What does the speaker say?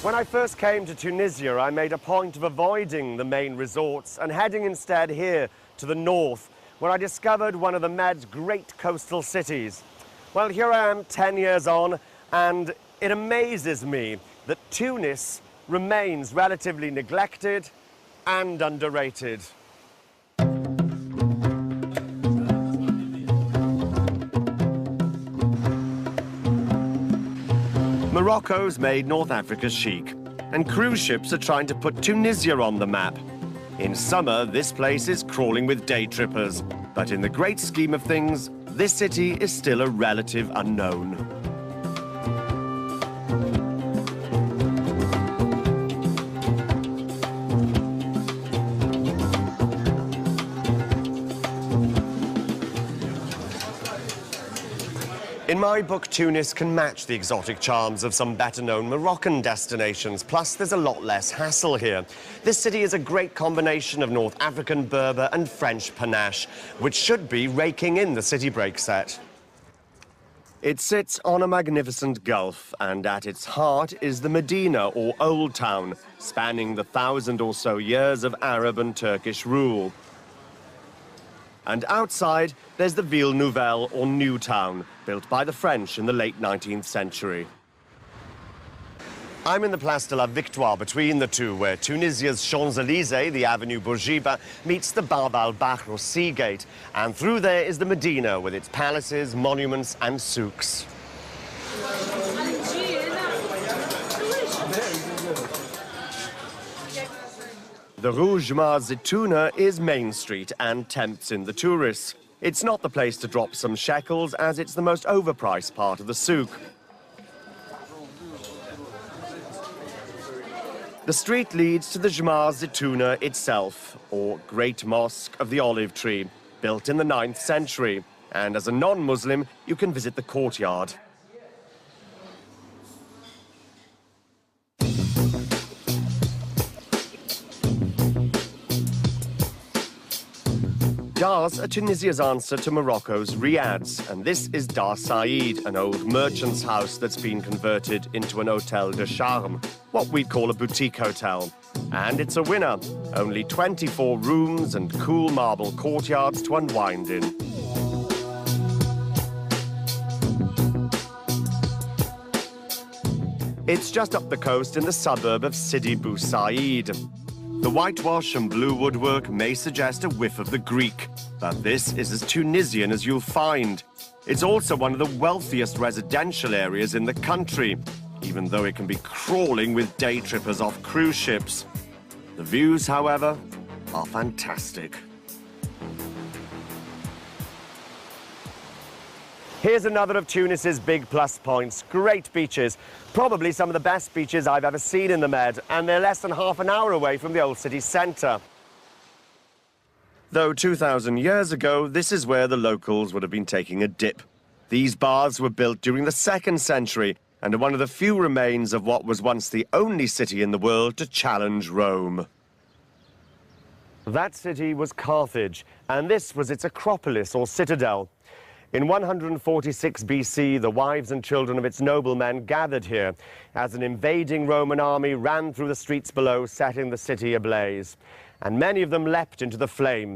When I first came to Tunisia, I made a point of avoiding the main resorts and heading instead here to the north, where I discovered one of the Med's great coastal cities. Well, here I am 10 years on, and it amazes me that Tunis remains relatively neglected and underrated. Morocco's made North Africa chic, and cruise ships are trying to put Tunisia on the map. In summer, this place is crawling with day trippers, but in the great scheme of things, this city is still a relative unknown. In my book, Tunis can match the exotic charms of some better-known Moroccan destinations, plus there's a lot less hassle here. This city is a great combination of North African Berber and French panache, which should be raking in the city break set. It sits on a magnificent gulf, and at its heart is the Medina, or Old Town, spanning the 1,000 or so years of Arab and Turkish rule. And outside, there's the Ville Nouvelle, or New Town, built by the French in the late 19th century. I'm in the Place de la Victoire between the two, where Tunisia's Champs-Élysées, the Avenue Bourguiba, meets the Bab al-Bahr, or Sea Gate. And through there is the Medina, with its palaces, monuments and souks. The Rouge Zitouna is Main Street and tempts in the tourists. It's not the place to drop some shekels, as it's the most overpriced part of the souk. The street leads to the Jma Zitouna itself, or Great Mosque of the Olive Tree, built in the 9th century. And as a non-Muslim, you can visit the courtyard. Dars are Tunisia's answer to Morocco's riads, and this is Dar Said, an old merchant's house that's been converted into an hôtel de charme, what we'd call a boutique hotel. And it's a winner. Only 24 rooms and cool marble courtyards to unwind in. It's just up the coast in the suburb of Sidi Bou Said. The whitewash and blue woodwork may suggest a whiff of the Greek, but this is as Tunisian as you'll find. It's also one of the wealthiest residential areas in the country, even though it can be crawling with day trippers off cruise ships. The views, however, are fantastic. Here's another of Tunis's big plus points. Great beaches. Probably some of the best beaches I've ever seen in the Med, and they're less than half an hour away from the old city centre. Though 2,000 years ago, this is where the locals would have been taking a dip. These baths were built during the 2nd century and are one of the few remains of what was once the only city in the world to challenge Rome. That city was Carthage, and this was its acropolis, or citadel. In 146 BC, the wives and children of its noblemen gathered here as an invading Roman army ran through the streets below, setting the city ablaze. And many of them leapt into the flames.